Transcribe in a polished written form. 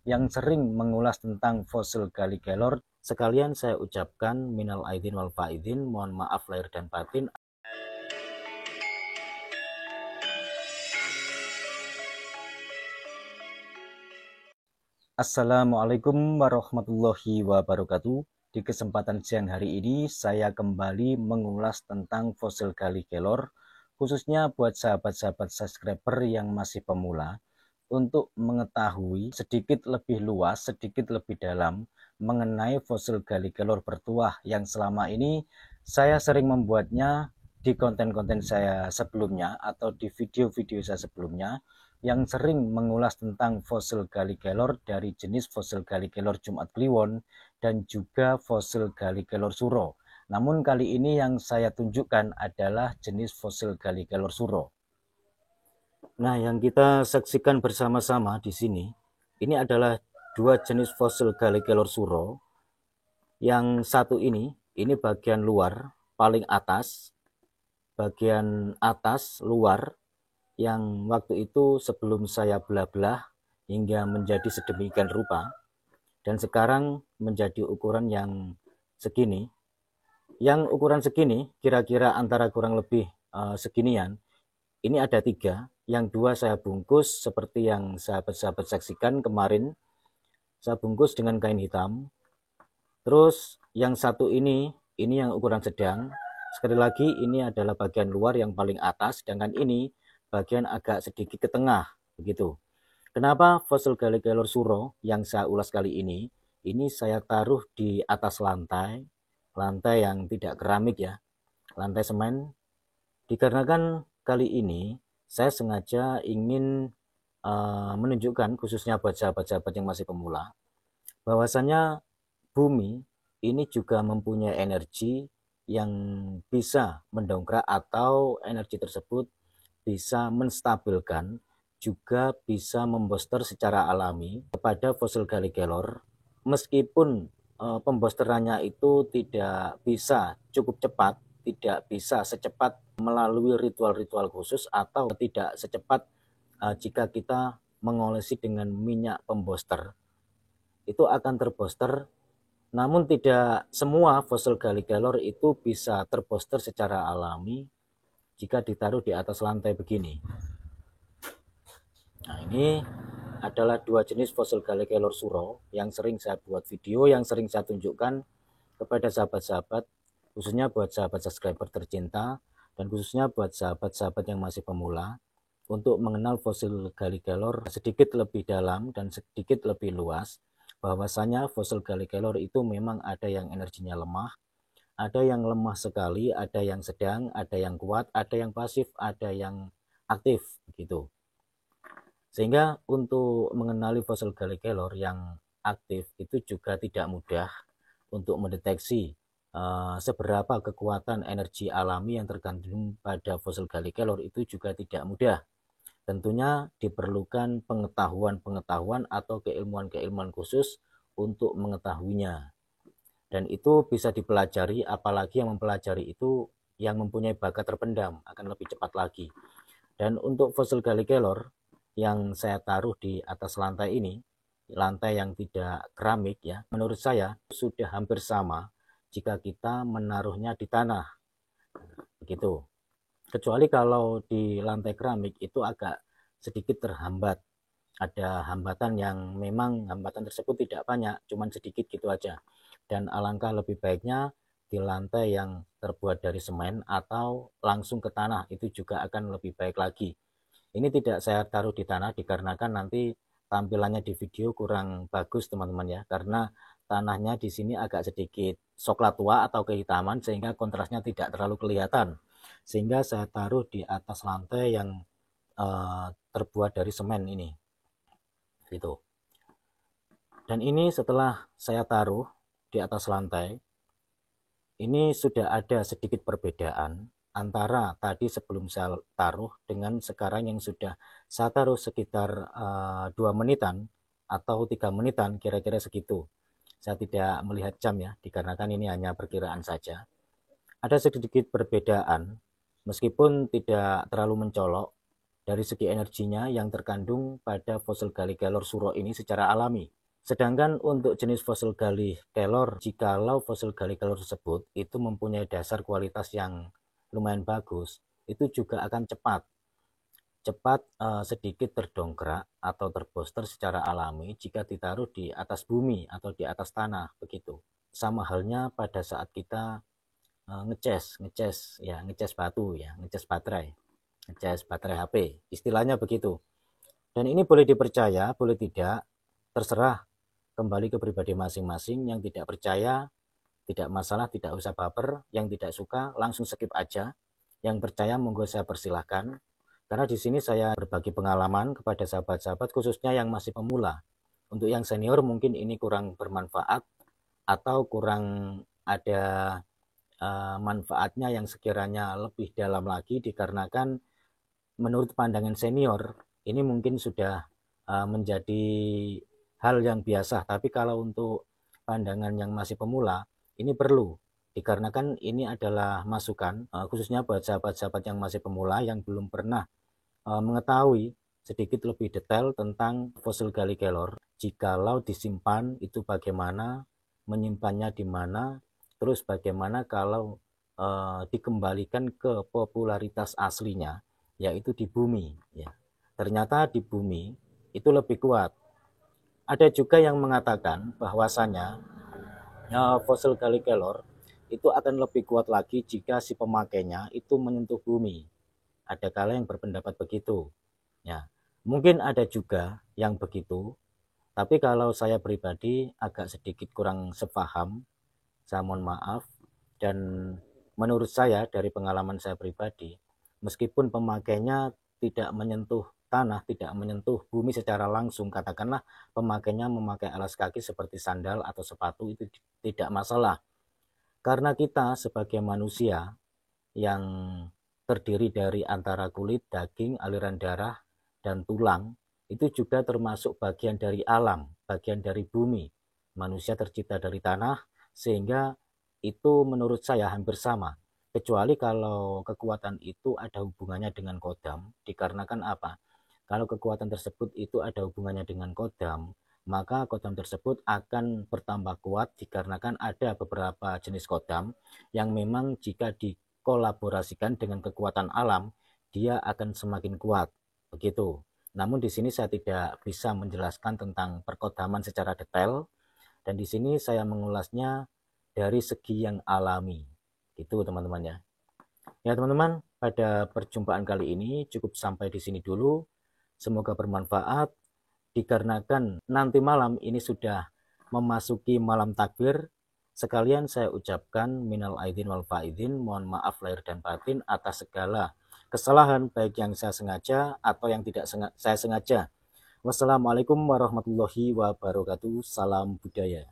yang sering mengulas tentang fosil Gali Kelor. Sekalian saya ucapkan minal aidin wal faidin, mohon maaf lahir dan batin. Assalamualaikum warahmatullahi wabarakatuh. Di kesempatan siang hari ini saya kembali mengulas tentang fosil Gali Kelor, khususnya buat sahabat-sahabat subscriber yang masih pemula, untuk mengetahui sedikit lebih luas, sedikit lebih dalam mengenai fosil Gali Kelor bertuah yang selama ini saya sering membuatnya di konten-konten saya sebelumnya atau di video-video saya sebelumnya, yang sering mengulas tentang fosil Gali Kelor dari jenis fosil Gali Kelor Jumat Kliwon dan juga fosil Gali Kelor Suro. Namun kali ini yang saya tunjukkan adalah jenis fosil Gali Kelor Suro. Nah, yang kita saksikan bersama-sama di sini, ini adalah dua jenis fosil Gali Kelor Suro. Yang satu ini bagian luar paling atas, bagian atas luar yang waktu itu sebelum saya belah-belah hingga menjadi sedemikian rupa, dan sekarang menjadi ukuran yang segini. Yang ukuran segini kira-kira antara kurang lebih seginian. Ini ada 3, yang 2 saya bungkus seperti yang sahabat-sahabat saksikan kemarin. Saya bungkus dengan kain hitam. Terus yang satu ini yang ukuran sedang. Sekali lagi, ini adalah bagian luar yang paling atas, sedangkan ini bagian agak sedikit ke tengah, begitu. Kenapa fosil Gali Kelor Suro yang saya ulas kali ini saya taruh di atas lantai yang tidak keramik ya, lantai semen, dikarenakan kali ini saya sengaja ingin menunjukkan, khususnya buat sahabat-sahabat yang masih pemula, bahwasannya bumi ini juga mempunyai energi yang bisa mendongkrak atau energi tersebut bisa menstabilkan, juga bisa membooster secara alami kepada fosil Gali Kelor, meskipun pemboosterannya itu tidak bisa cukup cepat, tidak bisa secepat melalui ritual-ritual khusus, atau tidak secepat jika kita mengolesi dengan minyak pembooster. Itu akan terbooster, namun tidak semua fosil Gali Kelor itu bisa terbooster secara alami jika ditaruh di atas lantai begini. Nah, ini adalah dua jenis fosil Gali Kelor Suro yang sering saya buat video, yang sering saya tunjukkan kepada sahabat-sahabat, khususnya buat sahabat subscriber tercinta, dan khususnya buat sahabat-sahabat yang masih pemula, untuk mengenal fosil Gali Kelor sedikit lebih dalam dan sedikit lebih luas. Bahwasanya fosil Gali Kelor itu memang ada yang energinya lemah, ada yang lemah sekali, ada yang sedang, ada yang kuat, ada yang pasif, ada yang aktif, begitu. Sehingga untuk mengenali fosil Gali Kelor yang aktif itu juga tidak mudah untuk mendeteksi seberapa kekuatan energi alami yang terkandung pada fosil Gali Kelor, itu juga tidak mudah. Tentunya diperlukan pengetahuan-pengetahuan atau keilmuan-keilmuan khusus untuk mengetahuinya. Dan itu bisa dipelajari, apalagi yang mempelajari itu yang mempunyai bakat terpendam akan lebih cepat lagi. Dan untuk fosil Gali Kelor yang saya taruh di atas lantai ini, lantai yang tidak keramik ya, menurut saya sudah hampir sama jika kita menaruhnya di tanah, begitu. Kecuali kalau di lantai keramik itu agak sedikit terhambat, ada hambatan yang memang hambatan tersebut tidak banyak, cuman sedikit gitu aja. Dan alangkah lebih baiknya di lantai yang terbuat dari semen atau langsung ke tanah, itu juga akan lebih baik lagi. Ini tidak saya taruh di tanah dikarenakan nanti tampilannya di video kurang bagus teman-teman ya, karena tanahnya di sini agak sedikit coklat tua atau kehitaman sehingga kontrasnya tidak terlalu kelihatan. Sehingga saya taruh di atas lantai yang terbuat dari semen ini. Gitu. Dan ini setelah saya taruh di atas lantai, ini sudah ada sedikit perbedaan antara tadi sebelum saya taruh dengan sekarang yang sudah saya taruh sekitar 2 menitan atau 3 menitan, kira-kira segitu. Saya tidak melihat jam ya, dikarenakan ini hanya perkiraan saja. Ada sedikit perbedaan, meskipun tidak terlalu mencolok, dari segi energinya yang terkandung pada fosil Gallic Kelor Suro ini secara alami. Sedangkan untuk jenis fosil Gallic Kelor, jikalau fosil Gallic Kelor tersebut itu mempunyai dasar kualitas yang lumayan bagus, itu juga akan cepat sedikit terdongkrak atau terbooster secara alami jika ditaruh di atas bumi atau di atas tanah begitu. Sama halnya pada saat kita ngecas batu ya, ngecas baterai HP, istilahnya begitu. Dan ini boleh dipercaya, boleh tidak, terserah, kembali ke pribadi masing-masing. Yang tidak percaya tidak masalah, tidak usah baper. Yang tidak suka langsung skip aja. Yang percaya monggo saya persilahkan. Karena di sini saya berbagi pengalaman kepada sahabat-sahabat khususnya yang masih pemula. Untuk yang senior mungkin ini kurang bermanfaat atau kurang ada manfaatnya yang sekiranya lebih dalam lagi, dikarenakan menurut pandangan senior ini mungkin sudah menjadi hal yang biasa. Tapi kalau untuk pandangan yang masih pemula ini perlu, dikarenakan ini adalah masukan khususnya buat sahabat-sahabat yang masih pemula yang belum pernah mengetahui sedikit lebih detail tentang fosil Gallic Kelor. Jikalau disimpan itu bagaimana, menyimpannya di mana, terus bagaimana kalau dikembalikan ke popularitas aslinya, yaitu di bumi. Ya. Ternyata di bumi itu lebih kuat. Ada juga yang mengatakan bahwasanya fosil Gallic Kelor itu akan lebih kuat lagi jika si pemakainya itu menyentuh bumi. Ada kala yang berpendapat begitu. Ya, mungkin ada juga yang begitu. Tapi kalau saya pribadi agak sedikit kurang sepaham, saya mohon maaf. Dan menurut saya dari pengalaman saya pribadi, meskipun pemakainya tidak menyentuh tanah, tidak menyentuh bumi secara langsung, katakanlah pemakainya memakai alas kaki seperti sandal atau sepatu, itu tidak masalah. Karena kita sebagai manusia yang terdiri dari antara kulit, daging, aliran darah, dan tulang, itu juga termasuk bagian dari alam, bagian dari bumi. Manusia tercipta dari tanah, sehingga itu menurut saya hampir sama. Kecuali kalau kekuatan itu ada hubungannya dengan kodam, dikarenakan apa? Kalau kekuatan tersebut itu ada hubungannya dengan kodam, maka kodam tersebut akan bertambah kuat dikarenakan ada beberapa jenis kodam yang memang jika dikolaborasikan dengan kekuatan alam, dia akan semakin kuat. Begitu. Namun di sini saya tidak bisa menjelaskan tentang perkodaman secara detail, dan di sini saya mengulasnya dari segi yang alami. Gitu teman-teman ya. Ya teman-teman, pada perjumpaan kali ini cukup sampai di sini dulu. Semoga bermanfaat, dikarenakan nanti malam ini sudah memasuki malam takbir. Sekalian saya ucapkan minal aidin wal faidin, mohon maaf lahir dan batin atas segala kesalahan baik yang saya sengaja atau yang tidak saya sengaja. Wassalamualaikum warahmatullahi wabarakatuh. Salam budaya.